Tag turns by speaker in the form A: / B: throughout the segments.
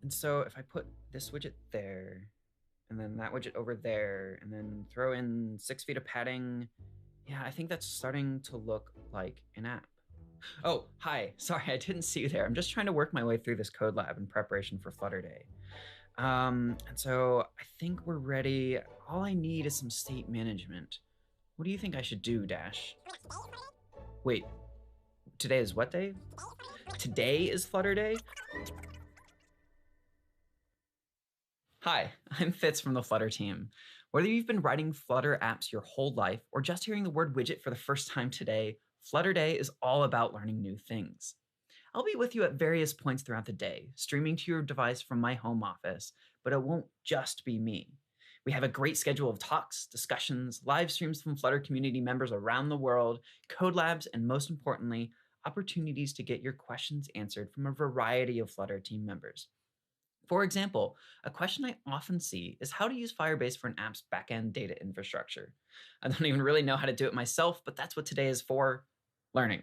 A: And so if I put this widget there, and then that widget over there, and then throw in 6 feet of padding, yeah, I think that's starting to look like an app. Oh, hi. Sorry, I didn't see you there. I'm just trying to work my way through this code lab in preparation for Flutter Day. And so I think we're ready. All I need is some state management. What do you think I should do, Dash? Wait, today is what day? Today is Flutter Day? Hi, I'm Fitz from the Flutter team. Whether you've been writing Flutter apps your whole life or just hearing the word widget for the first time today, Flutter Day is all about learning new things. I'll be with you at various points throughout the day, streaming to your device from my home office, but it won't just be me. We have a great schedule of talks, discussions, live streams from Flutter community members around the world, codelabs, and most importantly, opportunities to get your questions answered from a variety of Flutter team members. For example, a question I often see is how to use Firebase for an app's backend data infrastructure. I don't even really know how to do it myself, but that's what today is for, learning.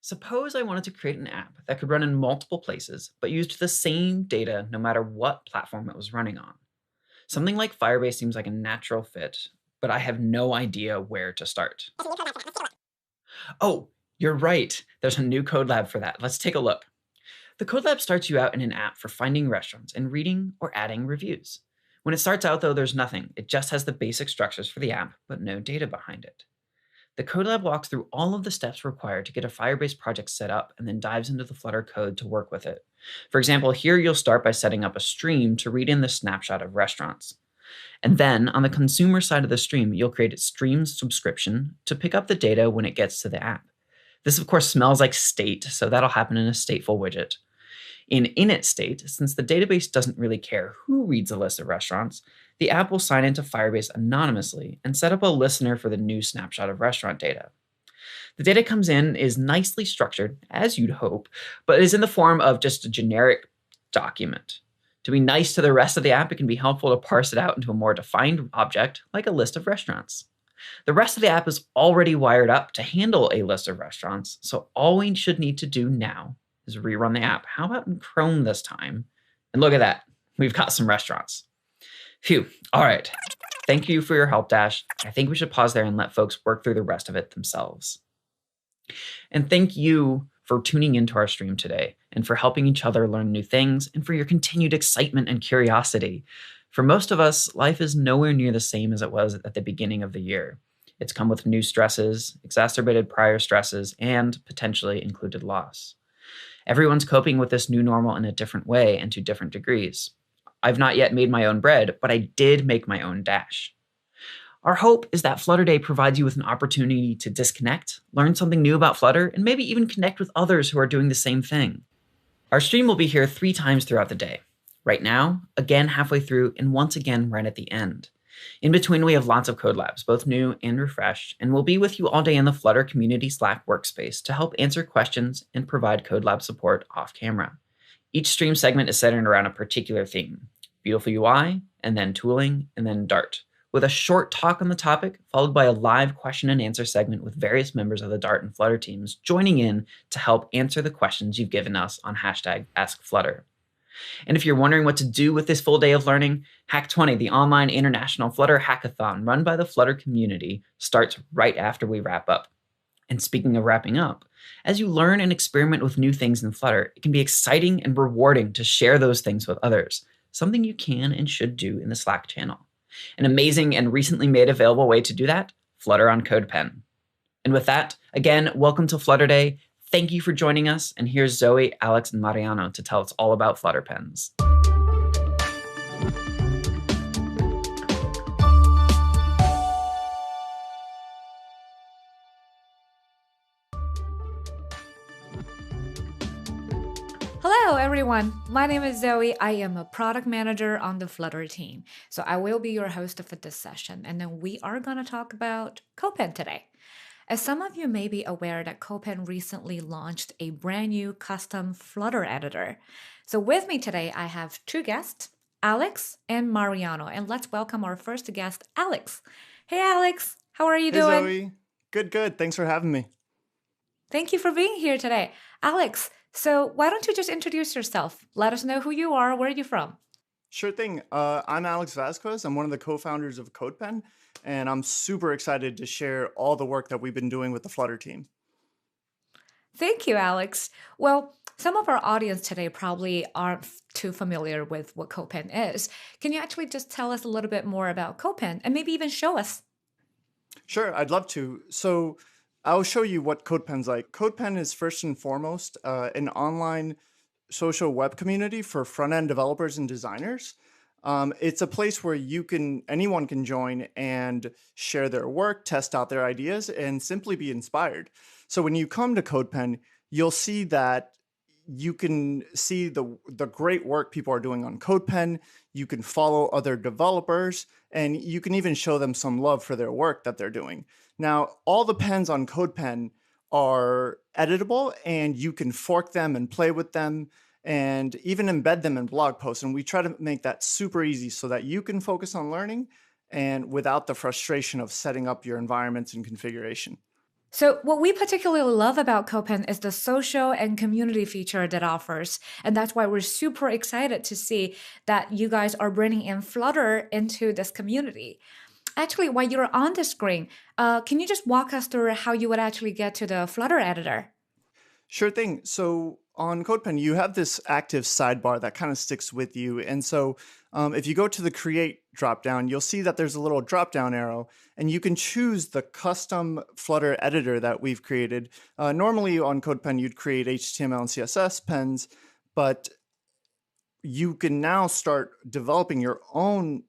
A: Suppose I wanted to create an app that could run in multiple places, but used the same data no matter what platform it was running on. Something like Firebase seems like a natural fit, but I have no idea where to start. Oh, you're right. There's a new code lab for that. Let's take a look. The code lab starts you out in an app for finding restaurants and reading or adding reviews. When it starts out, though, there's nothing. It just has the basic structures for the app, but no data behind it. The code lab walks through all of the steps required to get a Firebase project set up and then dives into the Flutter code to work with it. For example, here you'll start by setting up a stream to read in the snapshot of restaurants. And then on the consumer side of the stream, you'll create a stream subscription to pick up the data when it gets to the app. This, of course, smells like state, so that'll happen in a stateful widget. In init state, since the database doesn't really care who reads a list of restaurants, the app will sign into Firebase anonymously and set up a listener for the new snapshot of restaurant data. The data comes in is nicely structured, as you'd hope, but is in the form of just a generic document. To be nice to the rest of the app, it can be helpful to parse it out into a more defined object, like a list of restaurants. The rest of the app is already wired up to handle a list of restaurants, so all we should need to do now is rerun the app. How about in Chrome this time? And look at that, we've got some restaurants. Phew, all right. Thank you for your help, Dash. I think we should pause there and let folks work through the rest of it themselves. And thank you for tuning into our stream today and for helping each other learn new things and for your continued excitement and curiosity. For most of us, life is nowhere near the same as it was at the beginning of the year. It's come with new stresses, exacerbated prior stresses, and potentially included loss. Everyone's coping with this new normal in a different way and to different degrees. I've not yet made my own bread, but I did make my own Dash. Our hope is that Flutter Day provides you with an opportunity to disconnect, learn something new about Flutter, and maybe even connect with others who are doing the same thing. Our stream will be here 3 times throughout the day. Right now, again halfway through, and once again right at the end. In between, we have lots of code labs, both new and refreshed, and we'll be with you all day in the Flutter Community Slack workspace to help answer questions and provide code lab support off camera. Each stream segment is centered around a particular theme: beautiful UI, and then tooling, and then Dart, with a short talk on the topic, followed by a live question and answer segment with various members of the Dart and Flutter teams joining in to help answer the questions you've given us on #AskFlutter. And if you're wondering what to do with this full day of learning, Hack 20, the online international Flutter hackathon run by the Flutter community, starts right after we wrap up. And speaking of wrapping up, as you learn and experiment with new things in Flutter, it can be exciting and rewarding to share those things with others, something you can and should do in the Slack channel. An amazing and recently made available way to do that, Flutter on CodePen. And with that, again, welcome to Flutter Day. Thank you for joining us. And here's Zoe, Alex, and Mariano to tell us all about Flutter pens.
B: Hello, everyone. My name is Zoe. I am a product manager on the Flutter team. So I will be your host for this session. And then we are going to talk about CodePen today. As some of you may be aware that CodePen recently launched a brand new custom Flutter editor. So with me today, I have 2 guests, Alex and Mariano. And let's welcome our first guest, Alex. Hey, Alex. How are you doing?
C: Hey, Zoe. Good. Thanks for having me.
B: Thank you for being here today. Alex, so why don't you just introduce yourself? Let us know who you are. Where are you from?
C: Sure thing. I'm Alex Vasquez. I'm one of the co-founders of CodePen, and I'm super excited to share all the work that we've been doing with the Flutter team.
B: Thank you, Alex. Well, some of our audience today probably aren't too familiar with what CodePen is. Can you actually just tell us a little bit more about CodePen and maybe even show us?
C: Sure, I'd love to. So I'll show you what CodePen's like. CodePen is first and foremost an online social web community for front-end developers and designers. It's a place where anyone can join and share their work, test out their ideas, and simply be inspired. So when you come to CodePen, you'll see that you can see the great work people are doing on CodePen. You can follow other developers, and you can even show them some love for their work that they're doing. Now, all the pens on CodePen are editable, and you can fork them and play with them and even embed them in blog posts. And we try to make that super easy so that you can focus on learning and without the frustration of setting up your environments and configuration.
B: So what we particularly love about CodePen is the social and community feature that offers. And that's why we're super excited to see that you guys are bringing in Flutter into this community. Actually, while you're on the screen, can you just walk us through how you would actually get to the Flutter editor?
C: Sure thing. So on CodePen, you have this active sidebar that kind of sticks with you. And so if you go to the Create dropdown, you'll see that there's a little dropdown arrow, and you can choose the custom Flutter editor that we've created. Normally on CodePen, you'd create HTML and CSS pens, but you can now start developing your own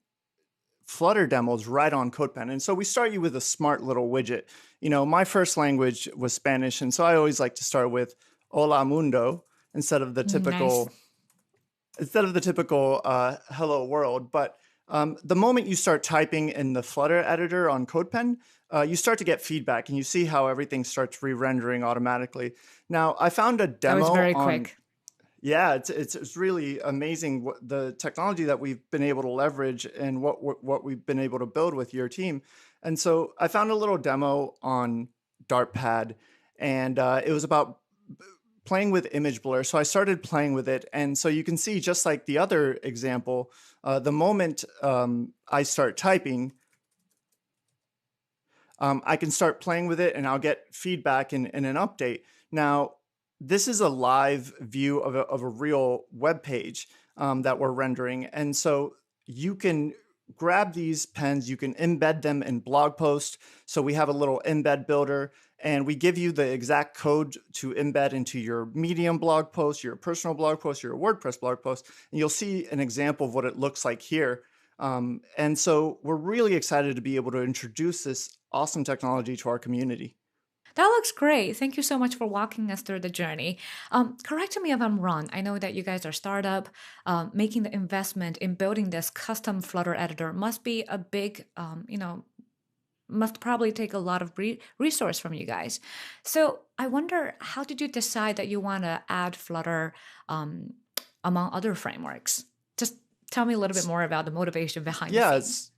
C: Flutter demos right on CodePen. And so we start you with a smart little widget. You know, my first language was Spanish, and so I always like to start with Hola Mundo instead of the
B: Nice.
C: typical hello world. But the moment you start typing in the Flutter editor on CodePen, you start to get feedback, and you see how everything starts re-rendering automatically. Now, I found a
B: That was
C: demo
B: very
C: on
B: quick.
C: yeah, it's really amazing what the technology that we've been able to leverage and what we've been able to build with your team. And so I found a little demo on Dartpad, and it was about playing with image blur. So I started playing with it, and so you can see, just like the other example, the moment I start typing, I can start playing with it, and I'll get feedback in an update. Now, this is a live view of a real web page that we're rendering. And so you can grab these pens, you can embed them in blog posts. So we have a little embed builder, and we give you the exact code to embed into your Medium blog post, your personal blog post, your WordPress blog post. And you'll see an example of what it looks like here. And so we're really excited to be able to introduce this awesome technology to our community.
B: That looks great. Thank you so much for walking us through the journey. Correct me if I'm wrong. I know that you guys are startup. Making the investment in building this custom Flutter editor must be a big, must probably take a lot of resource from you guys. So I wonder, how did you decide that you want to add Flutter among other frameworks? Just tell me a little bit more about the motivation behind the
C: Yeah,
B: scenes.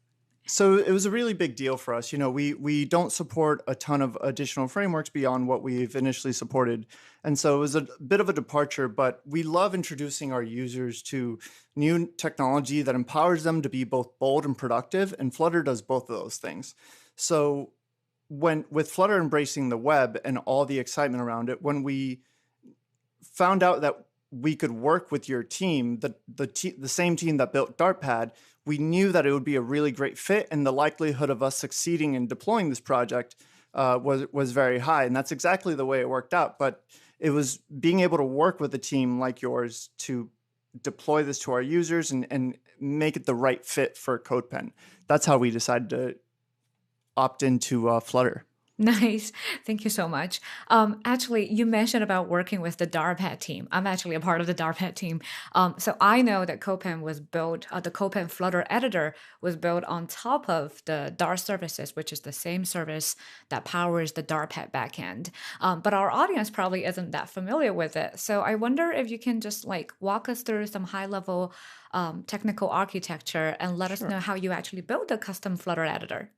C: so it was a really big deal for us. You know, we don't support a ton of additional frameworks beyond what we've initially supported. And so it was a bit of a departure, but we love introducing our users to new technology that empowers them to be both bold and productive, and Flutter does both of those things. So when with Flutter embracing the web and all the excitement around it, when we found out that we could work with your team, the same team that built Dartpad, we knew that it would be a really great fit, and the likelihood of us succeeding in deploying this project was very high. And that's exactly the way it worked out. But it was being able to work with a team like yours to deploy this to our users and make it the right fit for CodePen. That's how we decided to opt into Flutter.
B: Nice. Thank you so much. Actually, you mentioned about working with the DARPAD team. I'm actually a part of the DARPAD team. So I know that CodePen was built, the CodePen Flutter editor was built on top of the Dart services, which is the same service that powers the DARPAD backend. But our audience probably isn't that familiar with it. So I wonder if you can just like walk us through some high level technical architecture and let us
C: Sure.
B: know how you actually build a custom Flutter editor.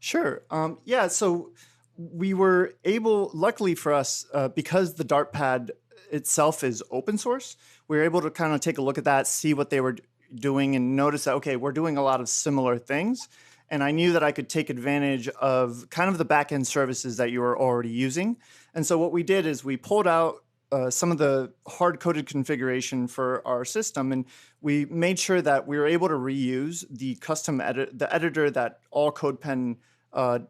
C: Sure. Yeah. So we were able, luckily for us, because the Dartpad itself is open source, we were able to kind of take a look at that, see what they were doing, and notice that, okay, we're doing a lot of similar things. And I knew that I could take advantage of kind of the backend services that you were already using. And so what we did is we pulled out some of the hard-coded configuration for our system, and we made sure that we were able to reuse the the editor that all CodePen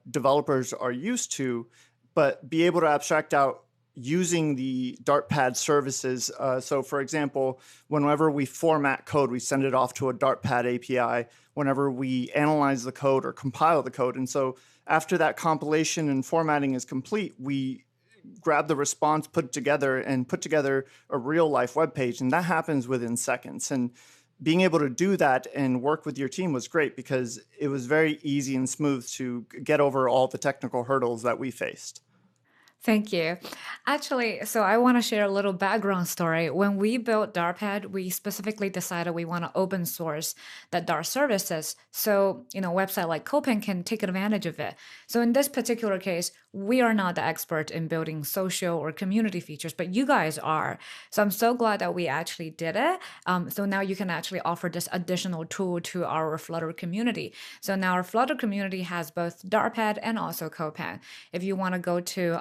C: developers are used to, but be able to abstract out using the Dartpad services. So for example, whenever we format code, we send it off to a Dartpad API whenever we analyze the code or compile the code. And so after that compilation and formatting is complete, we grab the response, put it together, and put together a real life web page. And that happens within seconds. And being able to do that and work with your team was great because it was very easy and smooth to get over all the technical hurdles that we faced.
B: Thank you. Actually, so I want to share a little background story. When we built Darpad, we specifically decided we want to open source that Dart services. So, website like CodePen can take advantage of it. So in this particular case, we are not the expert in building social or community features, but you guys are. So I'm so glad that we actually did it. So now you can actually offer this additional tool to our Flutter community. So now our Flutter community has both Darpad and also CodePen. If you want to go to,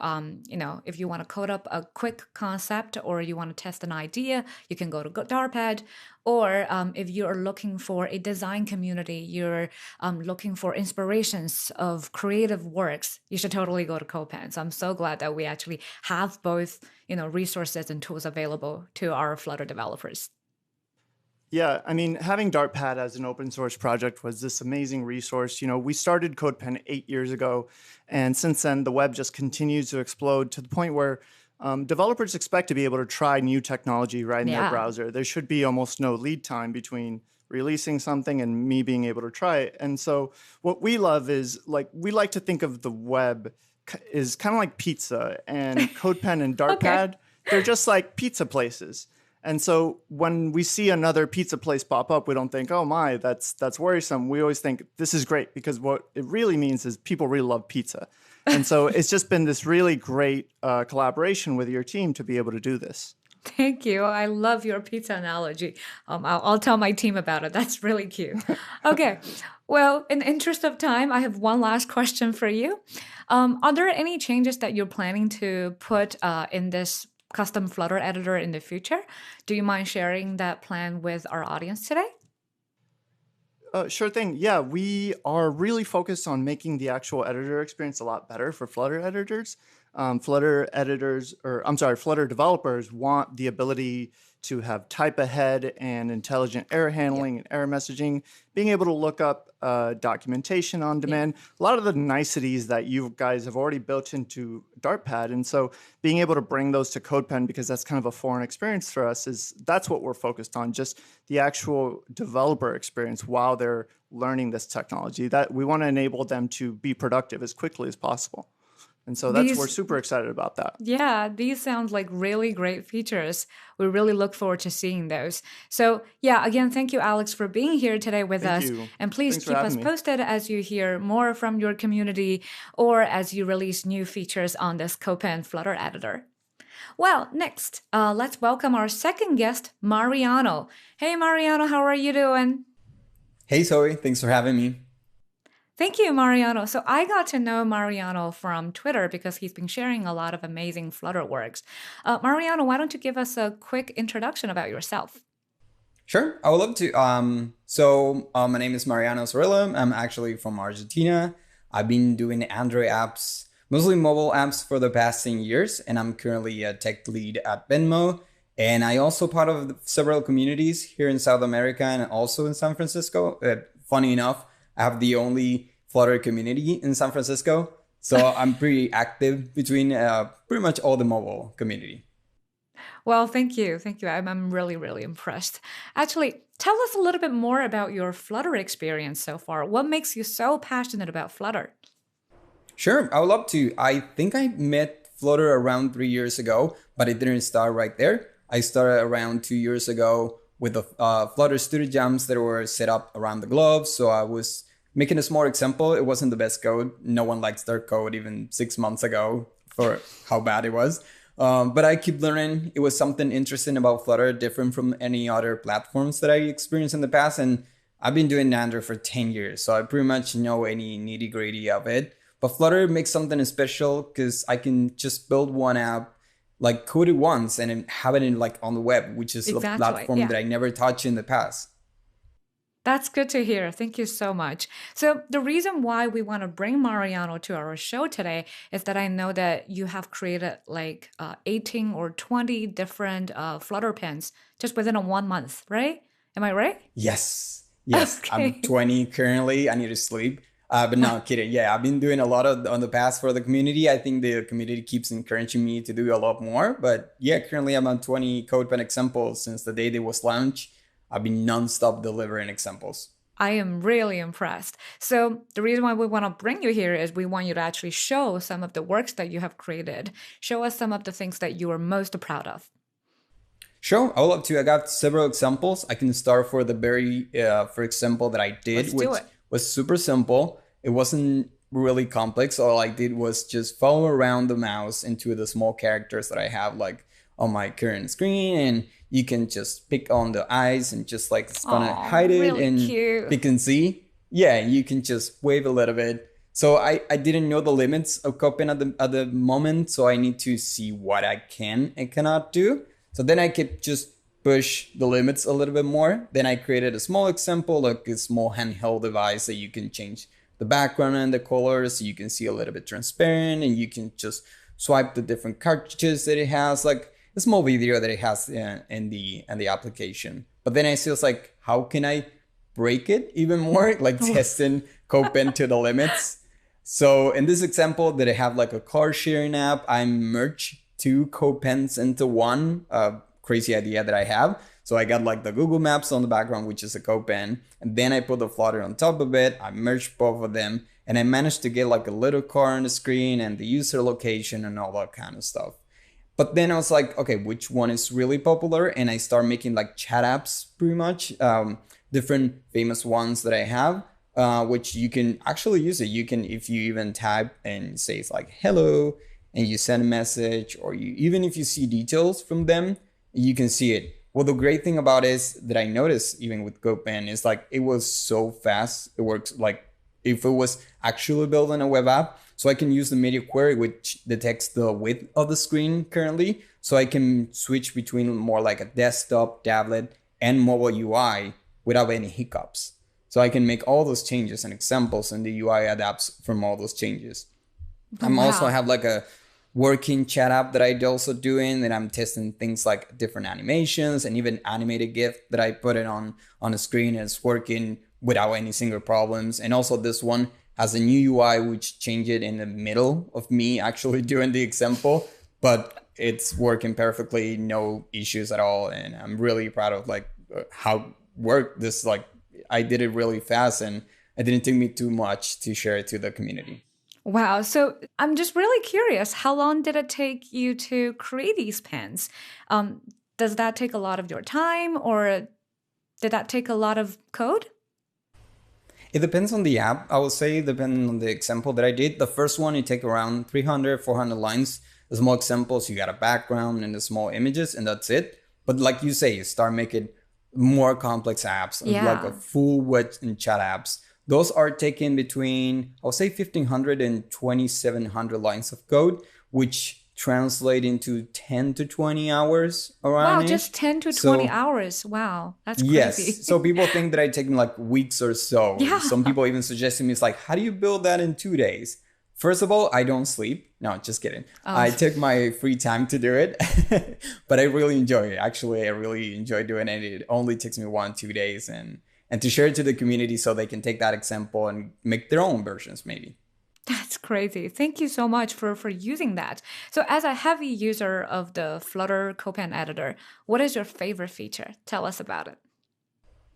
B: if you want to code up a quick concept or you want to test an idea, you can go to Darpad. Or if you're looking for a design community, you're looking for inspirations of creative works, you should totally go to CodePen. So I'm so glad that we actually have both, resources and tools available to our Flutter developers.
C: Yeah, I mean, having Dartpad as an open source project was this amazing resource. We started CodePen 8 years ago, and since then, the web just continues to explode to the point where developers expect to be able to try new technology right in their browser. There should be almost no lead time between releasing something and me being able to try it. And so what we love is, we like to think of the web is kind of like pizza, and CodePen and Dartpad, they're just like pizza places. And so when we see another pizza place pop up, we don't think, oh my, that's worrisome. We always think this is great, because what it really means is people really love pizza. And so it's just been this really great collaboration with your team to be able to do this.
B: Thank you. I love your pizza analogy. I'll tell my team about it. That's really cute. Okay. Well, in the interest of time, I have one last question for you. Are there any changes that you're planning to put in this custom Flutter editor in the future? Do you mind sharing that plan with our audience today?
C: Sure thing. Yeah, we are really focused on making the actual editor experience a lot better for Flutter editors. Flutter developers want the ability to have type ahead and intelligent error handling and error messaging, being able to look up documentation on demand, a lot of the niceties that you guys have already built into Dartpad. And so being able to bring those to CodePen, because that's kind of a foreign experience for us, that's what we're focused on, just the actual developer experience while they're learning this technology. That we want to enable them to be productive as quickly as possible. And so we're super excited about that.
B: Yeah, these sound like really great features. We really look forward to seeing those. So yeah, again, thank you, Alex, for being here today with us. And please keep us posted as you hear more from your community or as you release new features on this CodePen Flutter editor. Well, next, let's welcome our second guest, Mariano. Hey, Mariano, how are you doing?
D: Hey, Zoe, thanks for having me.
B: Thank you, Mariano. So I got to know Mariano from Twitter because he's been sharing a lot of amazing Flutter works. Mariano, why don't you give us a quick introduction about yourself?
D: Sure, I would love to. My name is Mariano Zorilla. I'm actually from Argentina. I've been doing Android apps, mostly mobile apps, for the past 10 years, and I'm currently a tech lead at Venmo. And I also part of several communities here in South America and also in San Francisco. Funny enough, I have the only Flutter community in San Francisco. So I'm pretty active between pretty much all the mobile community.
B: Well, thank you. Thank you. I'm really, really impressed. Actually, tell us a little bit more about your Flutter experience so far. What makes you so passionate about Flutter?
D: Sure, I would love to. I think I met Flutter around 3 years ago, but it didn't start right there. I started around 2 years ago with the Flutter Studio Jams that were set up around the globe. So I was making a small example. It wasn't the best code. No one likes their code even 6 months ago for how bad it was. But I keep learning. It was something interesting about Flutter, different from any other platforms that I experienced in the past. And I've been doing Android for 10 years, so I pretty much know any nitty gritty of it. But Flutter makes something special because I can just build one app, like code it once and have it on the web, which is a platform that I never touched in the past.
B: That's good to hear. Thank you so much. So the reason why we want to bring Mariano to our show today is that I know that you have created 18 or 20 different Flutter pens just within a 1 month, right? Am I right?
D: Yes. Okay. I'm 20 currently. I need to sleep. But no, kidding. Yeah, I've been doing a lot on the past for the community. I think the community keeps encouraging me to do a lot more. But yeah, currently I'm on 20 CodePen examples since the day they was launched. I've been nonstop delivering examples.
B: I am really impressed. So the reason why we want to bring you here is we want you to actually show some of the works that you have created. Show us some of the things that you are most proud of.
D: Sure, I would love to. I got several examples. I can start for the very first example that I did,
B: Let's do
D: which
B: it.
D: was super simple. It wasn't really complex. All I did was just follow around the mouse into the small characters that I have like on my current screen, and you can just pick on the eyes and just like it's gonna
B: Aw,
D: hide it,
B: really
D: and
B: cute.
D: you can see. Yeah, you can just wave a little bit. So I didn't know the limits of CodePen at the moment, so I need to see what I can and cannot do. So then I could just push the limits a little bit more. Then I created a small example, like a small handheld device that you can change the background and the colors, so you can see a little bit transparent, and you can just swipe the different cartridges that it has, like a small video that it has in the application. But then I still was like, how can I break it even more? Like testing CodePen to the limits. So in this example that I have like a car sharing app, I merged two CodePens into one. Crazy idea that I have. So I got like the Google Maps on the background, which is a CodePen, and then I put the Flutter on top of it. I merged both of them, and I managed to get like a little car on the screen and the user location and all that kind of stuff. But then I was like, okay, which one is really popular? And I start making like chat apps pretty much, different famous ones that I have, which you can actually use it. You can, if you even type and say it's like, hello, and you send a message, or you, even if you see details from them, you can see it. Well, the great thing about it is that I noticed even with CodePen is like, it was so fast. It works like if it was actually built in a web app. So I can use the media query, which detects the width of the screen currently. So I can switch between more like a desktop, tablet, and mobile UI without any hiccups. So I can make all those changes and examples, and the UI adapts from all those changes. I'm also have like a working chat app that I also doing, and I'm testing things like different animations and even animated GIF that I put it on the screen, and it's working without any single problems. And also this one has a new UI which changed it in the middle of me actually doing the example, but it's working perfectly, no issues at all. And I'm really proud of like how worked this, like I did it really fast, and it didn't take me too much to share it to the community.
B: Wow. So I'm just really curious, how long did it take you to create these pens? Does that take a lot of your time, or did that take a lot of code?
D: It depends on the app. I would say, depending on the example that I did. The first one, it take around 300, 400 lines. The small examples, you got a background and the small images, and that's it. But like you say, you start making more complex apps, like a full web and chat apps. Those are taking between, I would say, 1,500 and 2,700 lines of code, which translate into 10 to 20 hours around.
B: Wow, just 10 to 20 hours. Wow, that's crazy.
D: Yes. So people think that I take like weeks or so.
B: Yeah.
D: Some people even suggest to me, it's like, how do you build that in 2 days? First of all, I don't sleep. No, just kidding. I take my free time to do it, but I really enjoy it. Actually, I really enjoy doing it. It only takes me 1-2 days, and to share it to the community so they can take that example and make their own versions maybe.
B: That's crazy. Thank you so much for using that. So as a heavy user of the Flutter CodePen editor, what is your favorite feature? Tell us about it.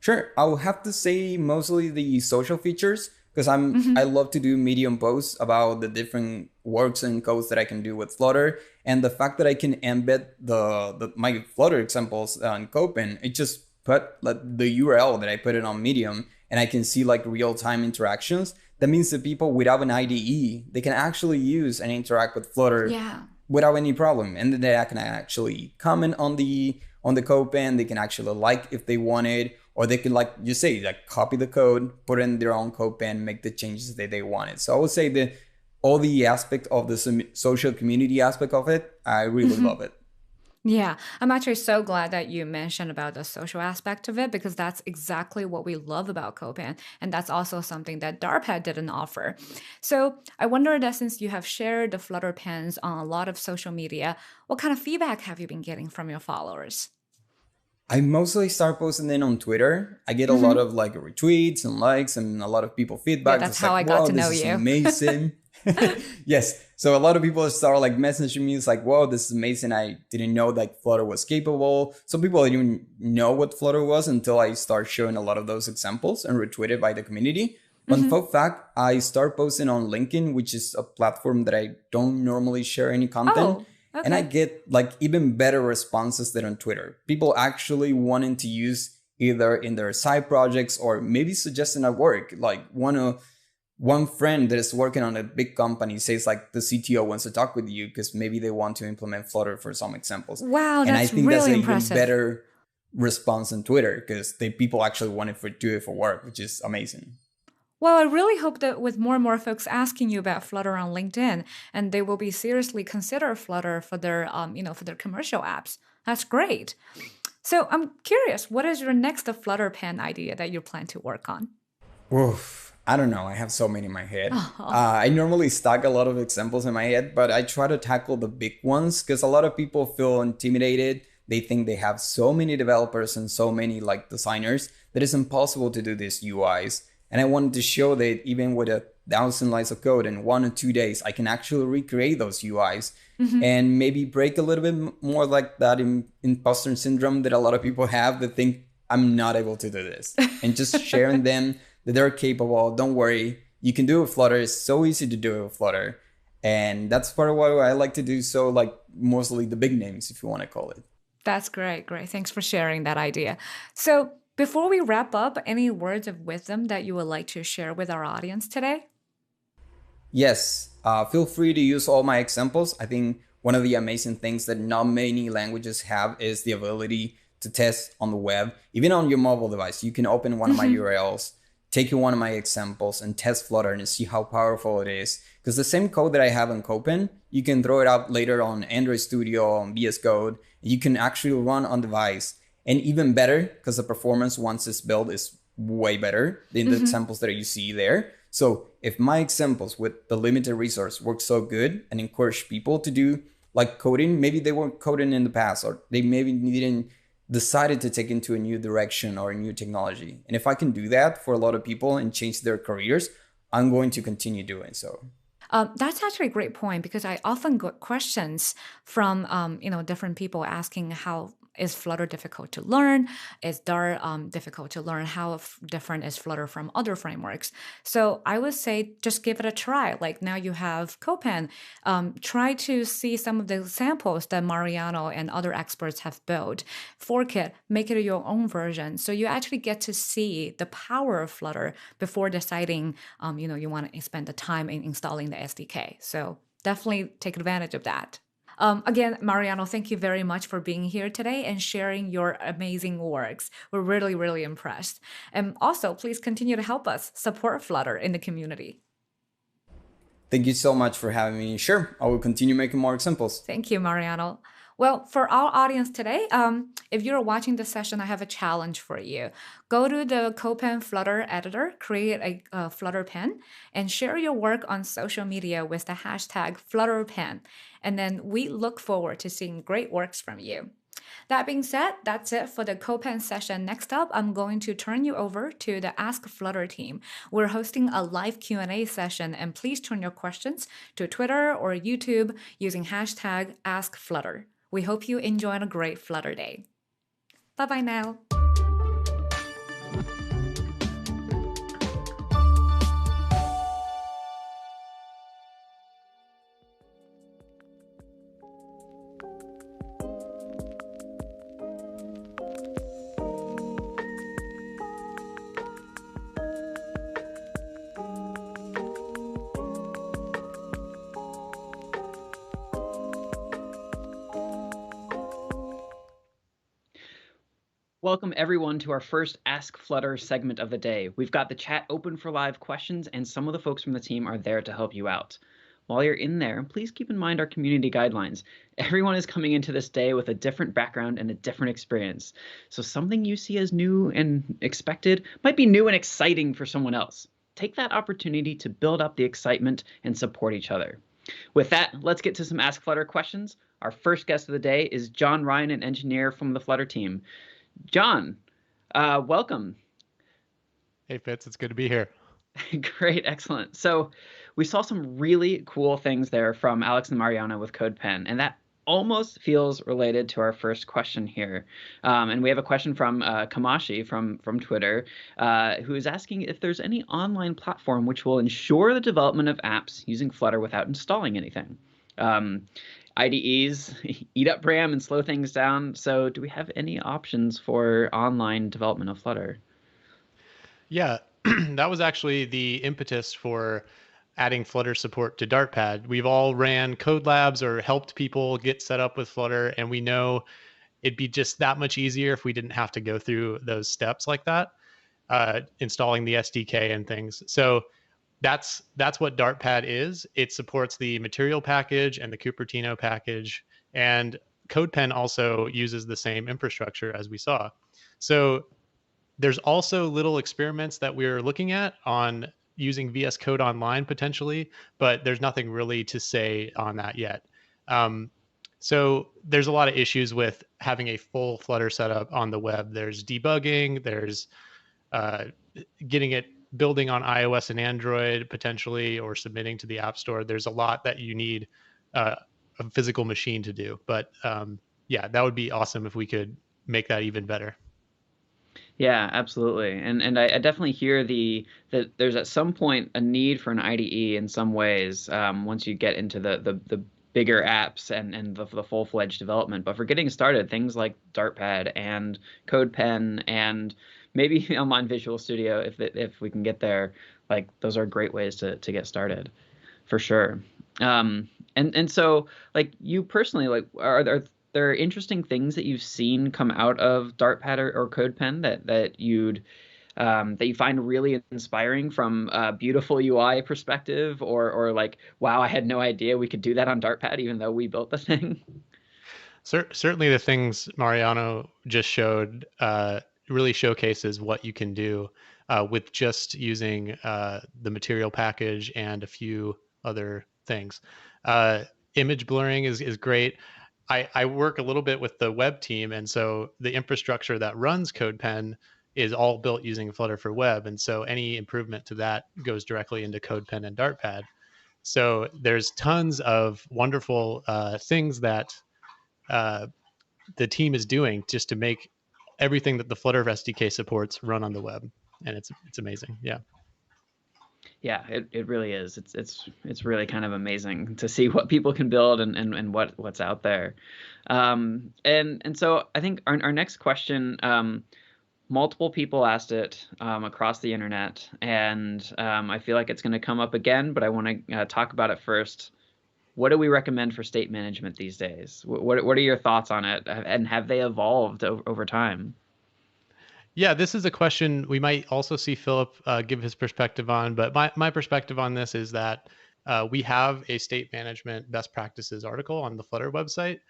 D: Sure. I will have to say mostly the social features, because I love to do Medium posts about the different works and codes that I can do with Flutter. And the fact that I can embed my Flutter examples on CodePen, it just put like the URL that I put it on Medium, and I can see like real-time interactions. That means that people without an IDE, they can actually use and interact with Flutter without any problem. And then they can actually comment on the CodePen. They can actually like if they wanted, or they can, like you say, like copy the code, put in their own CodePen, make the changes that they wanted. So I would say that all the aspect of the social community aspect of it, I really love it.
B: Yeah, I'm actually so glad that you mentioned about the social aspect of it, because that's exactly what we love about CodePen. And that's also something that Darpad didn't offer. So I wonder that since you have shared the Flutter pens on a lot of social media, what kind of feedback have you been getting from your followers?
D: I mostly start posting them on Twitter. I get a lot of like retweets and likes and a lot of people feedback.
B: Yeah, that's how like, I got to know you.
D: Amazing. Yes. So a lot of people start like messaging me. It's like, whoa, this is amazing. I didn't know like Flutter was capable. Some people didn't even know what Flutter was until I start showing a lot of those examples and retweeted by the community. Fun fact, I start posting on LinkedIn, which is a platform that I don't normally share any content.
B: Oh,
D: And I
B: okay.
D: get like even better responses than on Twitter. People actually wanting to use either in their side projects or maybe suggesting at work. Like one friend that is working on a big company says like the CTO wants to talk with you because maybe they want to implement Flutter for some examples.
B: Wow,
D: And I
B: that's
D: think that's
B: really
D: an even
B: impressive.
D: better response than Twitter because they people actually want to do it for work, which is amazing.
B: Well, I really hope that with more and more folks asking you about Flutter on LinkedIn, and they will be seriously consider Flutter for their, for their commercial apps. That's great. So I'm curious, what is your next Flutter pen idea that you plan to work on?
D: Oof, I don't know. I have so many in my head.
B: Oh,
D: I normally stack a lot of examples in my head, but I try to tackle the big ones because a lot of people feel intimidated. They think they have so many developers and so many like designers that it's impossible to do these UIs. And I wanted to show that even with 1,000 lines of code in 1 or 2 days, I can actually recreate those UIs and maybe break a little bit more like that imposter syndrome that a lot of people have that think I'm not able to do this. And just sharing them that they're capable. Don't worry, you can do it with Flutter. It's so easy to do it with Flutter. And that's part of what I like to do. So like mostly the big names, if you want to call it.
B: that's great. Great. Thanks for sharing that idea. So before we wrap up, any words of wisdom that you would like to share with our audience today?
D: Yes, feel free to use all my examples. I think one of the amazing things that not many languages have is the ability to test on the web, even on your mobile device. You can open one of my URLs, take one of my examples and test Flutter and see how powerful it is. Because the same code that I have in CodePen, you can throw it out later on Android Studio, on VS Code. You can actually run on device. And even better, because the performance once it's built is way better than the examples that you see there. So if my examples with the limited resource work so good and encourage people to do like coding, maybe they weren't coding in the past or they maybe didn't decided to take into a new direction or a new technology. And if I can do that for a lot of people and change their careers, I'm going to continue doing so.
B: That's actually a great point because I often get questions from different people asking how is Flutter difficult to learn? Is Dart difficult to learn? How different is Flutter from other frameworks? So I would say just give it a try. Like now you have CodePen. Try to see some of the samples that Mariano and other experts have built. Fork it, make it your own version. So you actually get to see the power of Flutter before deciding, you want to spend the time in installing the SDK. So definitely take advantage of that. Again, Mariano, thank you very much for being here today and sharing your amazing works. We're really, really impressed. And also, please continue to help us support Flutter in the community.
D: Thank you so much for having me. Sure, I will continue making more examples.
B: Thank you, Mariano. Well, for our audience today, if you're watching this session, I have a challenge for you. Go to the CodePen Flutter editor, create a Flutter pen, and share your work on social media with the hashtag FlutterPen. And then we look forward to seeing great works from you. That being said, that's it for the CodePen session. Next up, I'm going to turn you over to the Ask Flutter team. We're hosting a live Q&A session, and please turn your questions to Twitter or YouTube using hashtag AskFlutter. We hope you enjoy a great Flutter day. Bye-bye now.
A: Welcome everyone to our first Ask Flutter segment of the day. We've got the chat open for live questions and some of the folks from the team are there to help you out. While you're in there, please keep in mind our community guidelines. Everyone is coming into this day with a different background and a different experience. So something you see as new and expected might be new and exciting for someone else. Take that opportunity to build up the excitement and support each other. With that, let's get to some Ask Flutter questions. Our first guest of the day is John Ryan, an engineer from the Flutter team. John, welcome.
E: Hey, Fitz, it's good to be here.
A: Great, excellent. So we saw some really cool things there from Alex and Mariana with CodePen, and that almost feels related to our first question here. And we have a question from Kamashi from Twitter, who is asking if there's any online platform which will ensure the development of apps using Flutter without installing anything. IDEs eat up RAM and slow things down. So do we have any options for online development of Flutter?
E: Yeah, that was actually the impetus for adding Flutter support to Dartpad. We've all ran codelabs or helped people get set up with Flutter, and we know it'd be just that much easier if we didn't have to go through those steps like that, installing the SDK and things. So that's what Dartpad is. It supports the material package and the Cupertino package, and CodePen also uses the same infrastructure as we saw. So there's also little experiments that we're looking at on using VS Code Online potentially, but there's nothing really to say on that yet. So there's a lot of issues with having a full Flutter setup on the web. There's debugging, there's getting it building on iOS and Android potentially, or submitting to the App Store. There's a lot that you need a physical machine to do. But yeah, that would be awesome if we could make that even better.
A: Yeah, absolutely. And I definitely hear that there's at some point a need for an IDE in some ways, once you get into the bigger apps and the full-fledged development. But for getting started, things like Dartpad and CodePen and maybe online Visual Studio, if we can get there, like those are great ways to get started, for sure. And so like you personally, like are there are interesting things that you've seen come out of Dartpad or CodePen that you find really inspiring from a beautiful UI perspective, or like, wow, I had no idea we could do that on Dartpad even though we built the thing?
E: Certainly the things Mariano just showed really showcases what you can do with just using the material package and a few other things. Image blurring is great. I work a little bit with the web team, and so the infrastructure that runs CodePen is all built using Flutter for web, and so any improvement to that goes directly into CodePen and Dartpad. So there's tons of wonderful things that the team is doing just to make everything that the Flutter SDK supports run on the web, and it's amazing. Yeah.
A: Yeah, it really is. It's really kind of amazing to see what people can build and what's out there. And so I think our next question, multiple people asked it across the internet, and I feel like it's going to come up again, but I want to talk about it first. What do we recommend for state management these days? What are your thoughts on it, and have they evolved over time?
E: Yeah, this is a question we might also see Philip give his perspective on, but my perspective on this is that we have a state management best practices article on the Flutter website,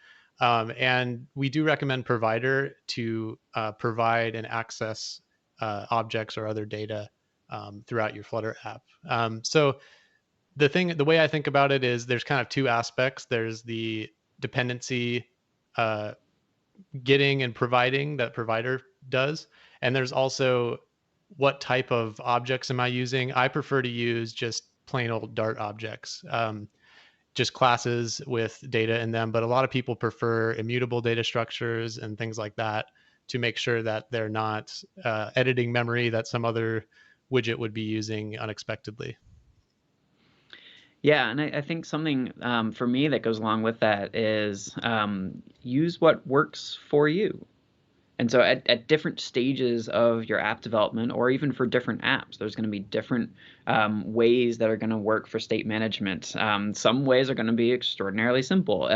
E: and we do recommend provider to provide and access objects or other data throughout your Flutter app. So the way I think about it is there's kind of two aspects. There's the dependency getting and providing that provider does. And there's also what type of objects am I using? I prefer to use just plain old Dart objects, just classes with data in them. But a lot of people prefer immutable data structures and things like that to make sure that they're not editing memory that some other widget would be using unexpectedly.
A: Yeah, and I think something for me that goes along with that is use what works for you. And so at different stages of your app development, or even for different apps, there's going to be different ways that are going to work for state management. Some ways are going to be extraordinarily simple.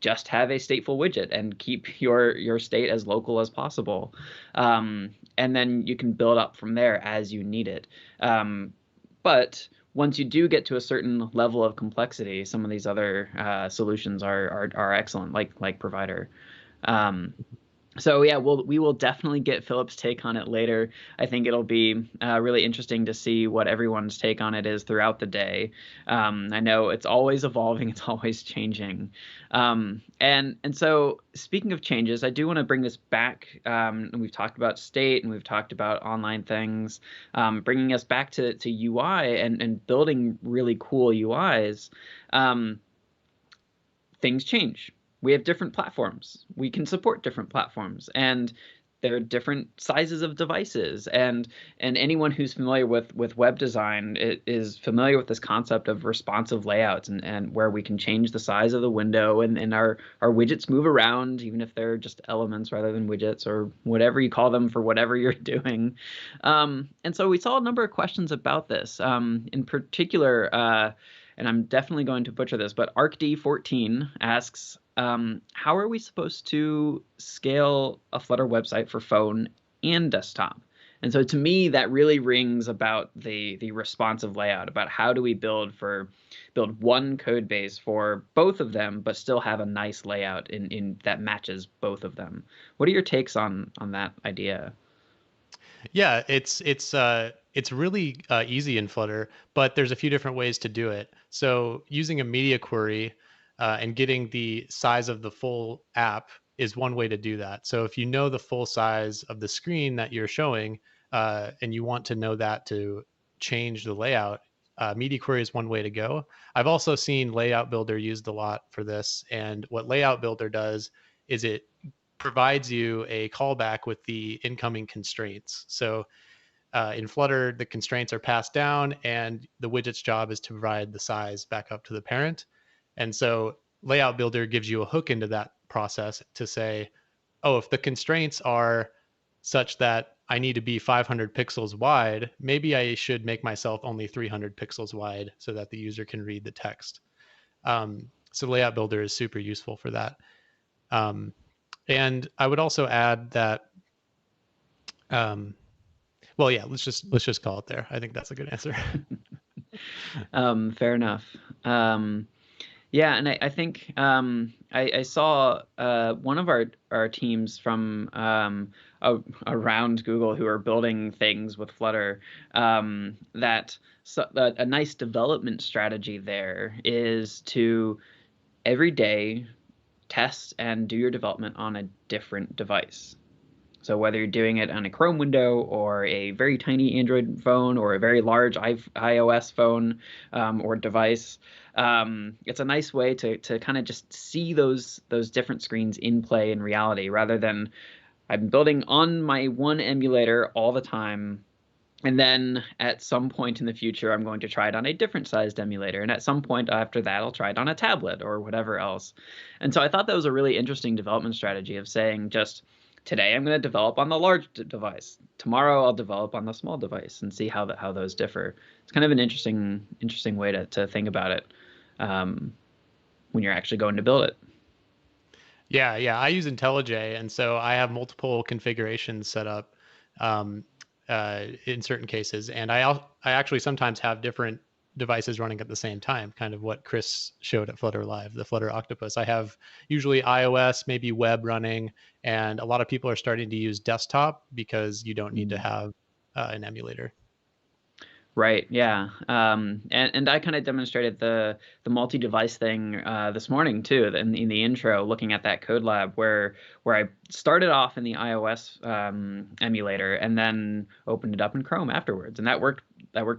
A: Just have a stateful widget and keep your state as local as possible. And then you can build up from there as you need it. But once you do get to a certain level of complexity, some of these other solutions are excellent, like Provider. So yeah, we will definitely get Philip's take on it later. I think it'll be really interesting to see what everyone's take on it is throughout the day. I know it's always evolving, it's always changing. And so speaking of changes, I do want to bring this back. And we've talked about state and we've talked about online things, bringing us back to UI and building really cool UIs. Things change. We have different platforms. We can support different platforms, and there are different sizes of devices. And anyone who's familiar with web design is familiar with this concept of responsive layouts, and where we can change the size of the window, and our widgets move around, even if they're just elements rather than widgets, or whatever you call them for whatever you're doing. And so we saw a number of questions about this. In particular, and I'm definitely going to butcher this, but ArcD14 asks, how are we supposed to scale a Flutter website for phone and desktop? And so to me, that really rings about the responsive layout, about how do we build one code base for both of them, but still have a nice layout in that matches both of them. What are your takes on that idea?
E: Yeah, it's really easy in Flutter, but there's a few different ways to do it. So using a media query and getting the size of the full app is one way to do that. So if you know the full size of the screen that you're showing, and you want to know that to change the layout, media query is one way to go. I've also seen Layout Builder used a lot for this, and what Layout Builder does is it provides you a callback with the incoming constraints. So in Flutter, the constraints are passed down, and the widget's job is to provide the size back up to the parent. And so Layout Builder gives you a hook into that process to say, oh, if the constraints are such that I need to be 500 pixels wide, maybe I should make myself only 300 pixels wide so that the user can read the text. So Layout Builder is super useful for that. And I would also add that, well, yeah, let's just call it there. I think that's a good answer.
A: Fair enough. Yeah, and I think I saw one of our teams from around Google who are building things with Flutter, that a nice development strategy there is to every day test and do your development on a different device. So whether you're doing it on a Chrome window or a very tiny Android phone or a very large iOS phone or device, it's a nice way to kind of just see those different screens in play in reality, rather than I'm building on my one emulator all the time, and then at some point in the future, I'm going to try it on a different sized emulator. And at some point after that, I'll try it on a tablet or whatever else. And so I thought that was a really interesting development strategy of saying, just today I'm going to develop on the large device. Tomorrow I'll develop on the small device and see how those differ. It's kind of an interesting way to think about it when you're actually going to build it.
E: Yeah, I use IntelliJ, and so I have multiple configurations set up in certain cases, and I actually sometimes have different devices running at the same time, kind of what Chris showed at Flutter Live, the Flutter Octopus. I have usually iOS, maybe web running, and a lot of people are starting to use desktop because you don't need to have an emulator.
A: Right. Yeah. And I kind of demonstrated the multi-device thing this morning too, in the intro, looking at that CodeLab where I started off in the iOS emulator and then opened it up in Chrome afterwards, and that worked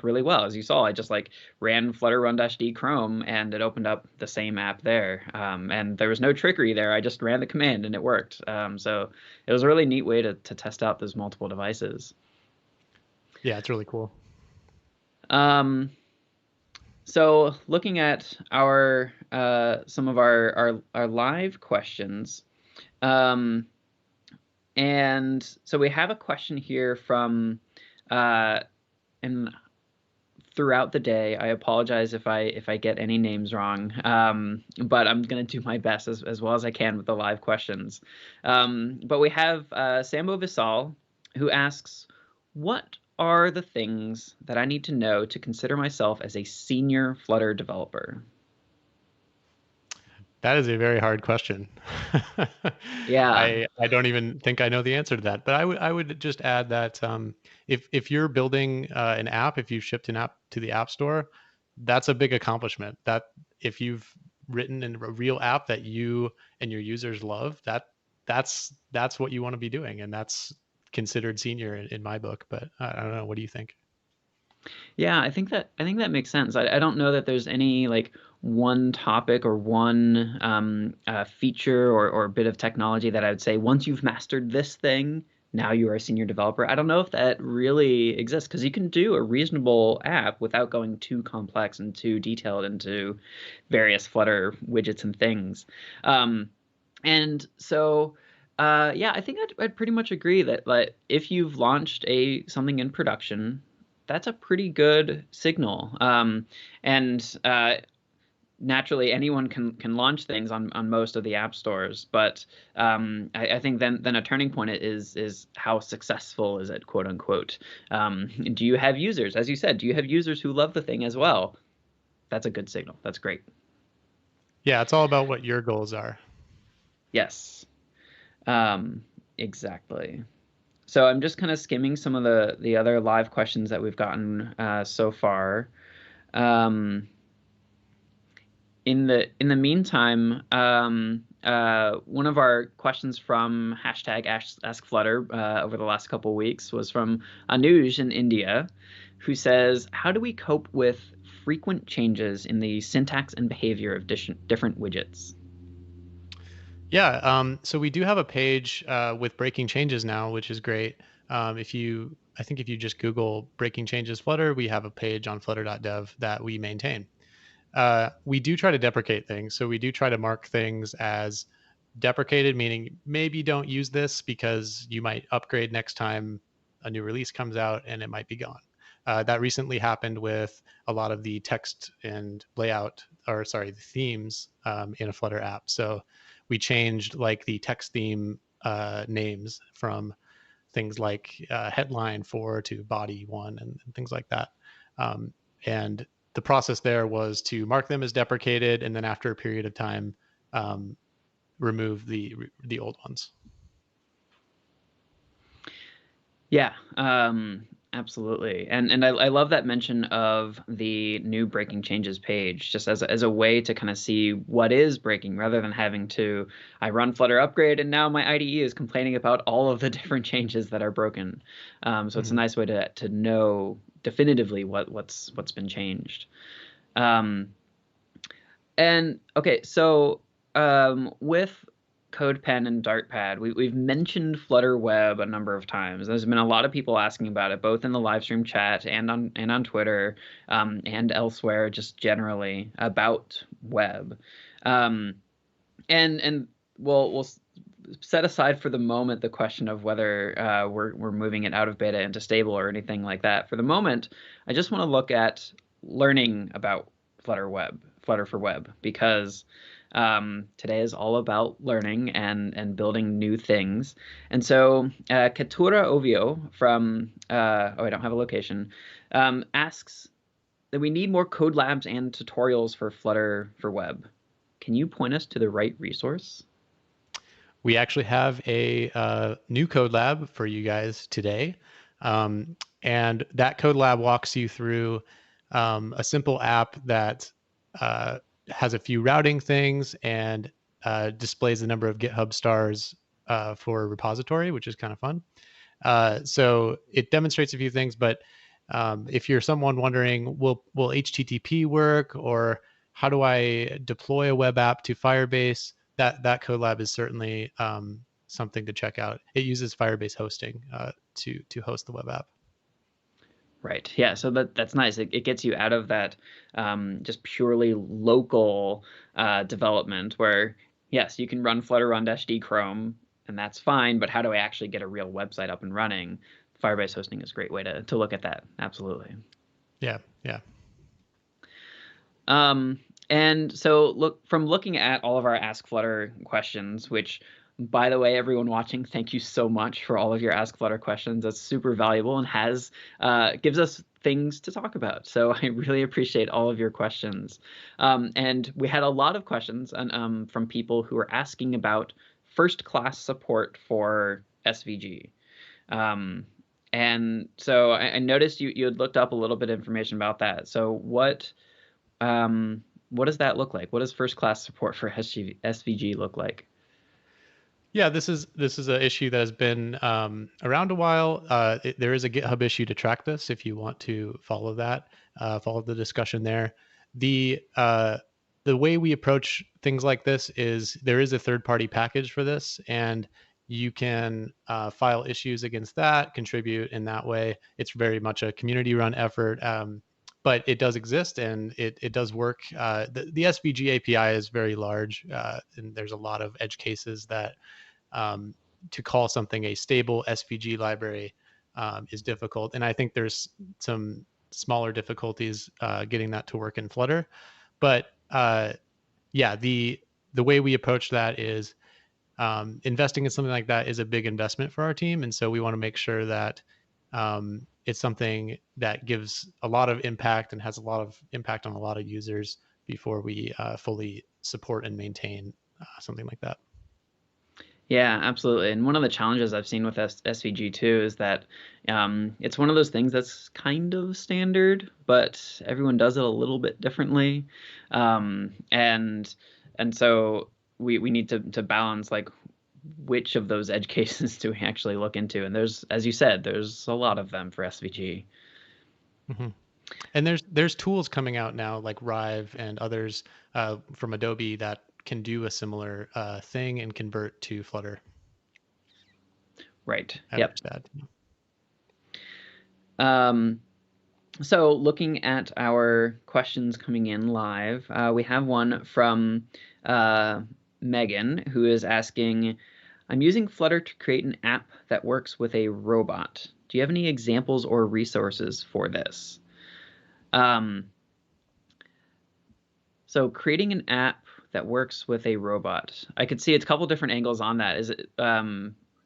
A: really well. As you saw, I just like ran flutter run-d Chrome and it opened up the same app there, and there was no trickery there. I just ran the command and it worked. So it was a really neat way to test out those multiple devices.
E: Yeah, it's really cool.
A: So looking at our some of our live questions, and so we have a question here from and throughout the day. I apologize if I get any names wrong, but I'm gonna do my best as well as I can with the live questions. But we have Sambo Visal, who asks, what are the things that I need to know to consider myself as a senior Flutter developer?
E: That is a very hard question.
A: Yeah.
E: I don't even think I know the answer to that. But I would just add that if you're building an app, if you've shipped an app to the App Store, that's a big accomplishment. That if you've written a real app that you and your users love, that's what you want to be doing, and that's considered senior in my book. But I don't know. What do you think?
A: Yeah, I think that makes sense. I don't know that there's any like one topic or one feature or bit of technology that I would say once you've mastered this thing, now you are a senior developer. I don't know if that really exists because you can do a reasonable app without going too complex and too detailed into various Flutter widgets and things. And so, yeah, I think I'd pretty much agree that like if you've launched something in production, that's a pretty good signal. And naturally, anyone can launch things on most of the app stores, but I think then a turning point is how successful is it, quote unquote. Do you have users? As you said, do you have users who love the thing as well? That's a good signal. That's great.
E: Yeah, it's all about what your goals are.
A: Yes, exactly. So I'm just kind of skimming some of the other live questions that we've gotten so far. Um, in the meantime, one of our questions from hashtag AskFlutter over the last couple of weeks was from Anuj in India, who says, "How do we cope with frequent changes in the syntax and behavior of different widgets?"
E: Yeah, so we do have a page with breaking changes now, which is great. I think if you just Google breaking changes Flutter, we have a page on flutter.dev that we maintain. We do try to deprecate things. So we do try to mark things as deprecated, meaning maybe don't use this because you might upgrade next time a new release comes out and it might be gone. That recently happened with a lot of the text and layout, or sorry, the themes in a Flutter app. So we changed like the text theme names from things like headline 4 to body 1 and things like that. And the process there was to mark them as deprecated, and then after a period of time, remove the old ones.
A: Yeah, absolutely. And I love that mention of the new breaking changes page, just as a way to kind of see what is breaking rather than having to, I run Flutter upgrade and now my IDE is complaining about all of the different changes that are broken. So it's a nice way to know definitively what's been changed. And okay, so with CodePen and Dartpad, we've mentioned Flutter Web a number of times. There's been a lot of people asking about it, both in the live stream chat and on Twitter, and elsewhere, just generally about web. And we'll set aside for the moment the question of whether we're moving it out of beta into stable or anything like that. For the moment, I just want to look at learning about Flutter for Web, because today is all about learning and building new things. And so Katura Ovio from, I don't have a location, asks that we need more code labs and tutorials for Flutter for Web. Can you point us to the right resource?
E: We actually have a new code lab for you guys today. And that code lab walks you through a simple app that has a few routing things and displays the number of GitHub stars for a repository, which is kind of fun. So it demonstrates a few things, but if you're someone wondering, will HTTP work, or how do I deploy a web app to Firebase, that code lab is certainly something to check out. It uses Firebase hosting to host the web app.
A: Right. Yeah. So that's nice. It gets you out of that just purely local development where, yes, you can run Flutter on -d Chrome, and that's fine. But how do I actually get a real website up and running? Firebase hosting is a great way to look at that. Absolutely.
E: Yeah. Yeah.
A: And so looking at all of our Ask Flutter questions, which By the way, everyone watching, thank you so much for all of your Ask Flutter questions. That's super valuable and gives us things to talk about. So I really appreciate all of your questions. And we had a lot of questions from people who were asking about first-class support for SVG. And so I noticed you had looked up a little bit of information about that. So what does that look like? What does first-class support for SVG look like?
E: Yeah, this is an issue that has been around a while. There is a GitHub issue to track this if you want to follow that, follow the discussion there. The way we approach things like this is there is a third-party package for this, and you can file issues against that, contribute in that way. It's very much a community-run effort, but it does exist and it does work. The SVG API is very large, and there's a lot of edge cases that to call something a stable SVG library is difficult. And I think there's some smaller difficulties getting that to work in Flutter. But yeah, the way we approach that is investing in something like that is a big investment for our team. And so we want to make sure that it's something that gives a lot of impact and has a lot of impact on a lot of users before we fully support and maintain something like that.
A: Yeah, absolutely. And one of the challenges I've seen with SVG too is that it's one of those things that's kind of standard, but everyone does it a little bit differently. And so we need to balance like which of those edge cases do we actually look into. And there's, as you said, there's a lot of them for SVG.
E: Mm-hmm. And there's tools coming out now like Rive and others from Adobe that can do a similar thing and convert to Flutter.
A: Right. Yep.
E: Bad.
A: So looking at our questions coming in live, we have one from Megan, who is asking, I'm using Flutter to create an app that works with a robot. Do you have any examples or resources for this? So creating an app that works with a robot. I could see it's a couple different angles on that. Is it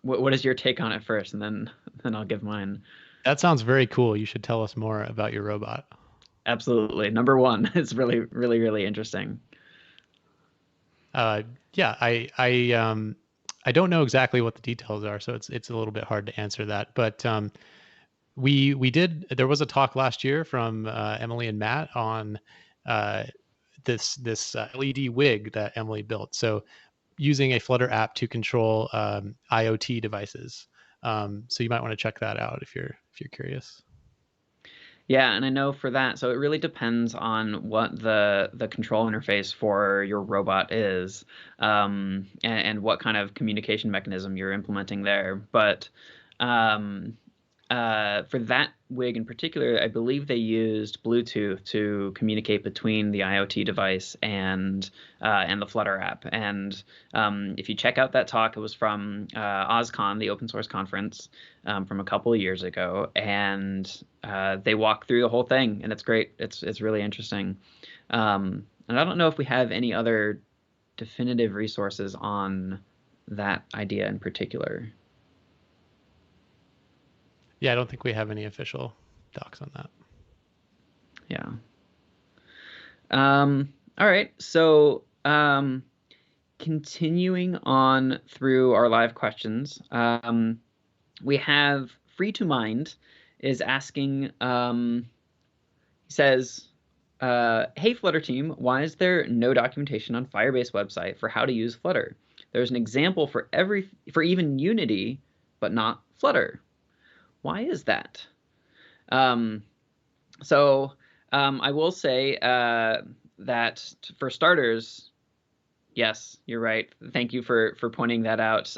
A: what is your take on it first, and then I'll give mine.
E: That sounds very cool. You should tell us more about your robot.
A: Absolutely. Number one, it's really, really, really interesting.
E: Yeah, I don't know exactly what the details are, so it's a little bit hard to answer that. But there was a talk last year from Emily and Matt on this LED wig that Emily built. So using a Flutter app to control IoT devices. So you might want to check that out if you're curious.
A: Yeah, and I know for that, so it really depends on what the control interface for your robot is, and what kind of communication mechanism you're implementing there. But for that wig in particular, I believe they used Bluetooth to communicate between the IoT device and the Flutter app. And if you check out that talk, it was from OSCON, the open source conference, from a couple of years ago, and they walk through the whole thing, and it's great. It's really interesting. And I don't know if we have any other definitive resources on that idea in particular.
E: Yeah, I don't think we have any official docs on that.
A: Yeah. All right. So continuing on through our live questions, we have Free to Mind is asking, he says, hey, Flutter team, why is there no documentation on Firebase website for how to use Flutter? There's an example for even Unity, but not Flutter. Why is that? So I will say that for starters, yes, you're right. Thank you for pointing that out.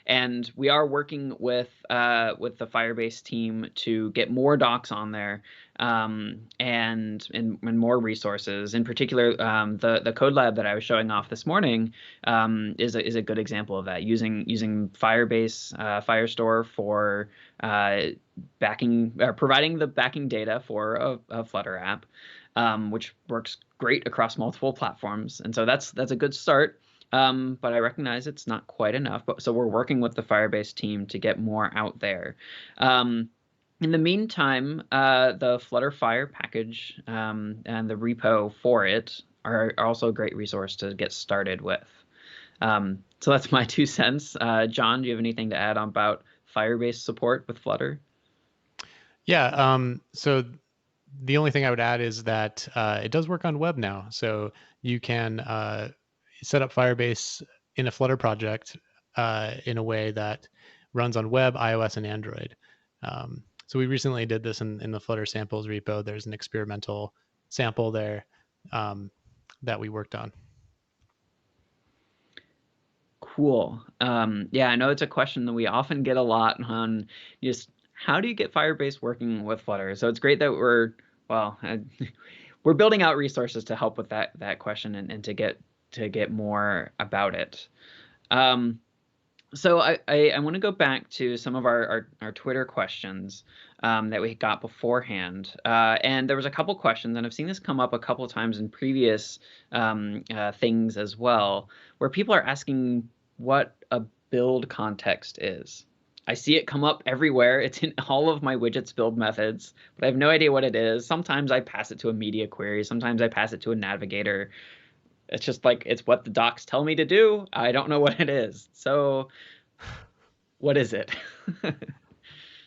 A: And we are working with the Firebase team to get more docs on there, and more resources. In particular, the CodeLab that I was showing off this morning is a good example of that. Using Firebase Firestore for providing the backing data for a Flutter app, which works great across multiple platforms. And so that's a good start. But I recognize it's not quite enough. So we're working with the Firebase team to get more out there. In the meantime, the Flutter Fire package and the repo for it are also a great resource to get started with. So that's my 2 cents. John, do you have anything to add on about Firebase support with Flutter?
E: Yeah. So the only thing I would add is that it does work on web now. So you can set up Firebase in a Flutter project in a way that runs on web, iOS, and Android. So we recently did this in the Flutter samples repo. There's an experimental sample there that we worked on.
A: Cool. Yeah, I know it's a question that we often get a lot on just how do you get Firebase working with Flutter? So it's great that we're building out resources to help with that question and to get more about it. So I want to go back to some of our Twitter questions that we got beforehand. And there was a couple questions, and I've seen this come up a couple of times in previous things as well, where people are asking what a build context is. I see it come up everywhere. It's in all of my widgets build methods, but I have no idea what it is. Sometimes I pass it to a media query. Sometimes I pass it to a navigator. It's just like, it's what the docs tell me to do. I don't know what it is. So what is it?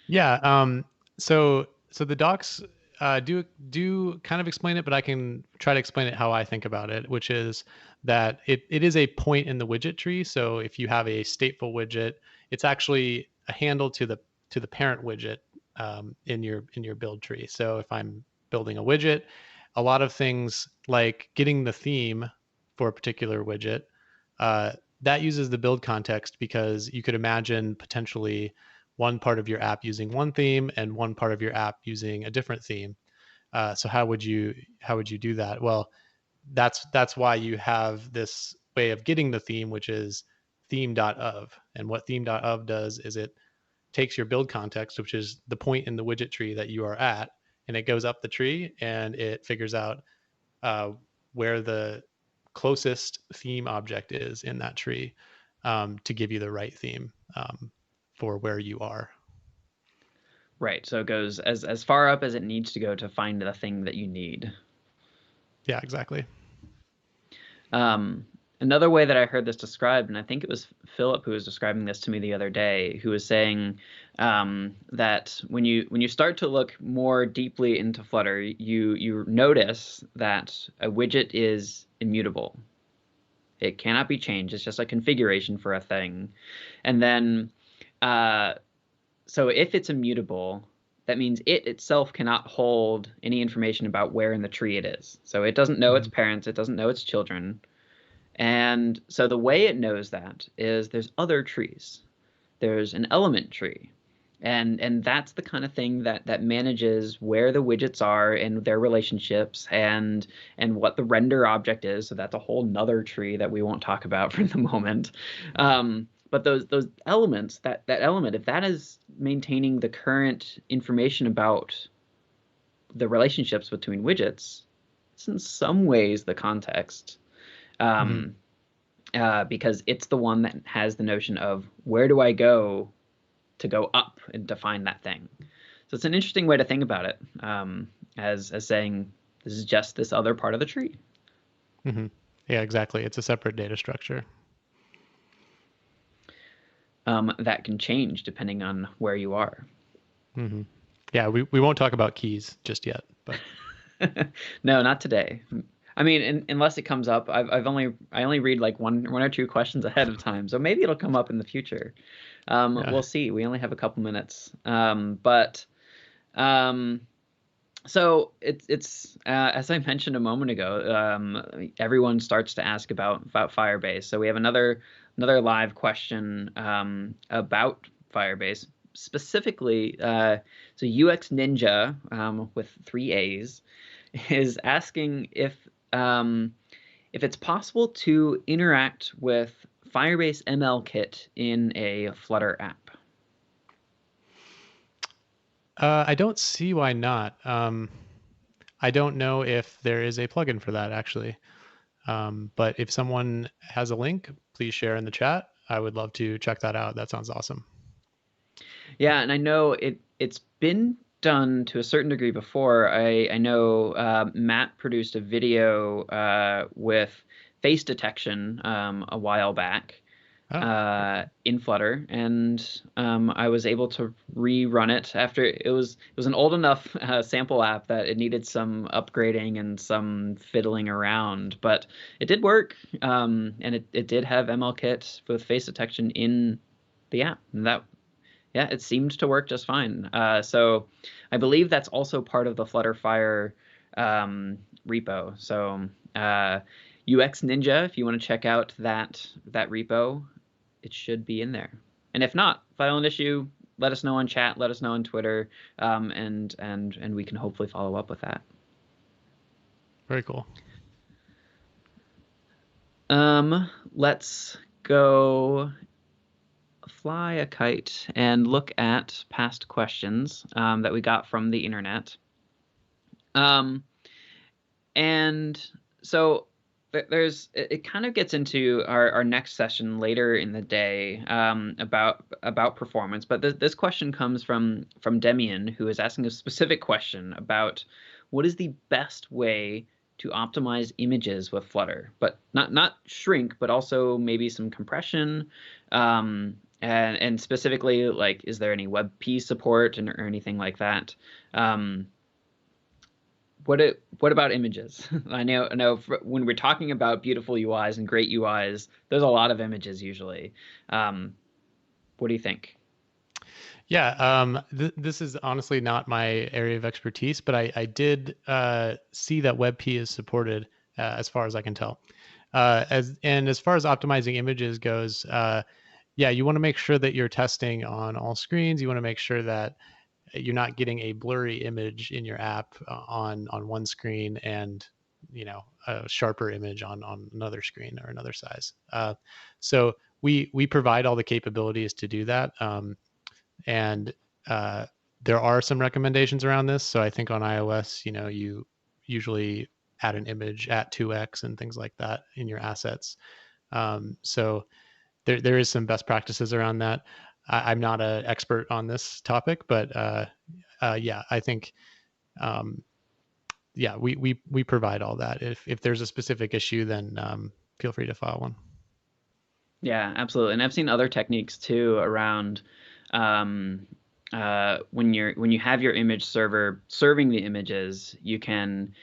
E: Yeah. So the docs do kind of explain it, but I can try to explain it how I think about it, which is that it is a point in the widget tree. So if you have a stateful widget, it's actually a handle to the parent widget in your build tree. So if I'm building a widget, a lot of things like getting the theme for a particular widget, that uses the build context, because you could imagine potentially one part of your app using one theme and one part of your app using a different theme. So how would you do that? Well, that's why you have this way of getting the theme, which is theme.of. And what theme.of does is it takes your build context, which is the point in the widget tree that you are at, and it goes up the tree and it figures out where the closest theme object is in that tree to give you the right theme for where you are.
A: Right. So it goes as far up as it needs to go to find the thing that you need.
E: Yeah, exactly.
A: Another way that I heard this described, and I think it was Philip who was describing this to me the other day, who was saying that when you start to look more deeply into Flutter, you notice that a widget is immutable. It cannot be changed. It's just a configuration for a thing. And then, so if it's immutable, that means it itself cannot hold any information about where in the tree it is. So it doesn't know its parents. It doesn't know its children. And so the way it knows that is there's other trees. There's an element tree. And that's the kind of thing that manages where the widgets are and their relationships and what the render object is. So that's a whole nother tree that we won't talk about for the moment. But those elements, that element, if that is maintaining the current information about the relationships between widgets, it's in some ways the context. Because it's the one that has the notion of where do I go to go up and to find that thing. So it's an interesting way to think about it, as saying this is just this other part of the tree.
E: Yeah, exactly. It's a separate data structure.
A: That can change depending on where you are.
E: Yeah, we won't talk about keys just yet, but
A: no, not today. I mean, unless it comes up, I only read like one or two questions ahead of time, so maybe it'll come up in the future. We'll see. We only have a couple minutes, so it's as I mentioned a moment ago, everyone starts to ask about Firebase. So we have another live question about Firebase specifically. So UX Ninja with 3 A's is asking if it's possible to interact with Firebase ML Kit in a Flutter app.
E: I don't see why not. I don't know if there is a plugin for that, actually. But if someone has a link, please share in the chat. I would love to check that out. That sounds awesome.
A: Yeah, and I know it's been done to a certain degree before. I know Matt produced a video with face detection a while back in Flutter, and I was able to rerun it after it was an old enough sample app that it needed some upgrading and some fiddling around, but it did work, and it did have MLKit with face detection in the app, and yeah, it seemed to work just fine. So I believe that's also part of the Flutterfire repo. So UX Ninja, if you want to check out that repo, it should be in there. And if not, file an issue, let us know on chat, let us know on Twitter, and we can hopefully follow up with that.
E: Very cool.
A: Let's go fly a kite and look at past questions that we got from the internet. And so it kind of gets into our next session later in the day about performance. But this question comes from Demian, who is asking a specific question about what is the best way to optimize images with Flutter, but not shrink, but also maybe some compression. And specifically, like, is there any WebP support or anything like that? What about images? I know when we're talking about beautiful UIs and great UIs, there's a lot of images usually. What do you think?
E: Yeah, this is honestly not my area of expertise, but I did see that WebP is supported as far as I can tell. As far as optimizing images goes, yeah, you want to make sure that you're testing on all screens. You want to make sure that you're not getting a blurry image in your app on one screen and a sharper image on another screen or another size. So we provide all the capabilities to do that. And there are some recommendations around this. So I think on iOS, you usually add an image at 2x and things like that in your assets. So there is some best practices around that. I'm not an expert on this topic, but yeah, I think yeah, we provide all that. If there's a specific issue, then feel free to file one.
A: Yeah, absolutely. And I've seen other techniques too around when you have your image server serving the images, you can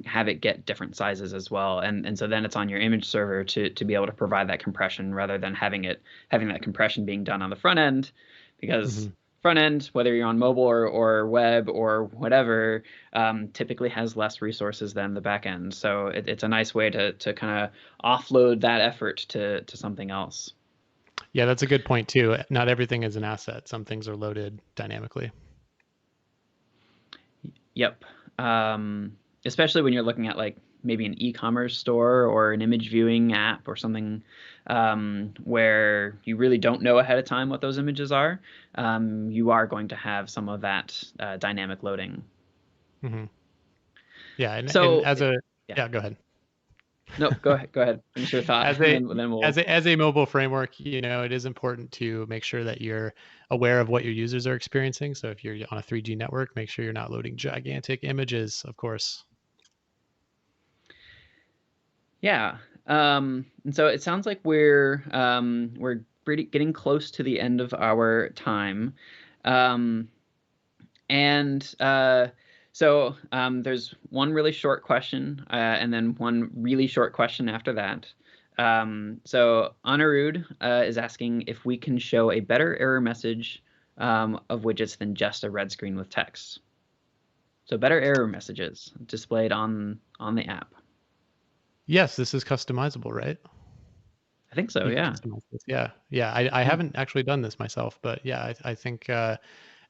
A: have it get different sizes as well, and so then it's on your image server to be able to provide that compression rather than having that compression being done on the front end, because front end, whether you're on mobile or web or whatever, typically has less resources than the back end. So it's a nice way to kind of offload that effort to something else.
E: Yeah, that's a good point too. Not everything is an asset. Some things are loaded dynamically.
A: Yep. Especially when you're looking at like maybe an e-commerce store or an image viewing app or something where you really don't know ahead of time what those images are, you are going to have some of that dynamic loading.
E: Yeah, and as a yeah, go ahead.
A: No, go ahead. Finish your thought.
E: As a mobile framework, it is important to make sure that you're aware of what your users are experiencing. So if you're on a 3G network, make sure you're not loading gigantic images, of course.
A: Yeah. And so it sounds like we're getting close to the end of our time. So there's one really short question and then one really short question after that. So Anirudh is asking if we can show a better error message of widgets than just a red screen with text. So better error messages displayed on the app.
E: Yes, this is customizable, right?
A: I think so, yeah.
E: Yeah. I haven't actually done this myself, but yeah, I think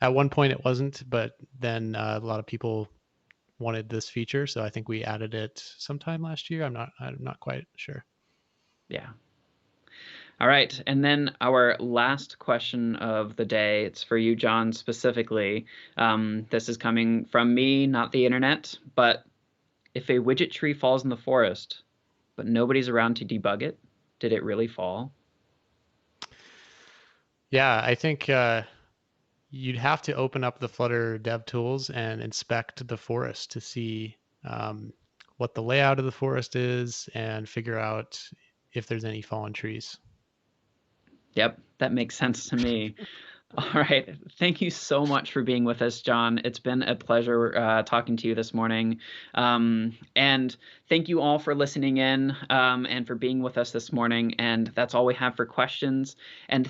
E: at one point it wasn't, but then a lot of people wanted this feature, so I think we added it sometime last year. I'm not quite sure.
A: Yeah. All right, and then our last question of the day. It's for you, John, specifically. This is coming from me, not the internet, but if a widget tree falls in the forest, but nobody's around to debug it. Did it really fall?
E: Yeah, I think you'd have to open up the Flutter DevTools and inspect the forest to see what the layout of the forest is and figure out if there's any fallen trees.
A: Yep, that makes sense to me. All right. Thank you so much for being with us, John. It's been a pleasure talking to you this morning. And thank you all for listening in and for being with us this morning. And that's all we have for questions. And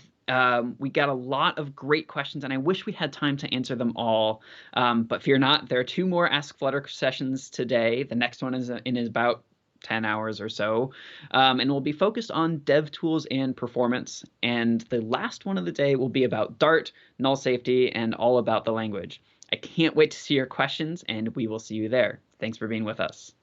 A: we got a lot of great questions, and I wish we had time to answer them all. But fear not, there are 2 more Ask Flutter sessions today. The next one is in about 10 hours or so, and we'll be focused on dev tools and performance. And the last one of the day will be about Dart, null safety, and all about the language. I can't wait to see your questions, and we will see you there. Thanks for being with us.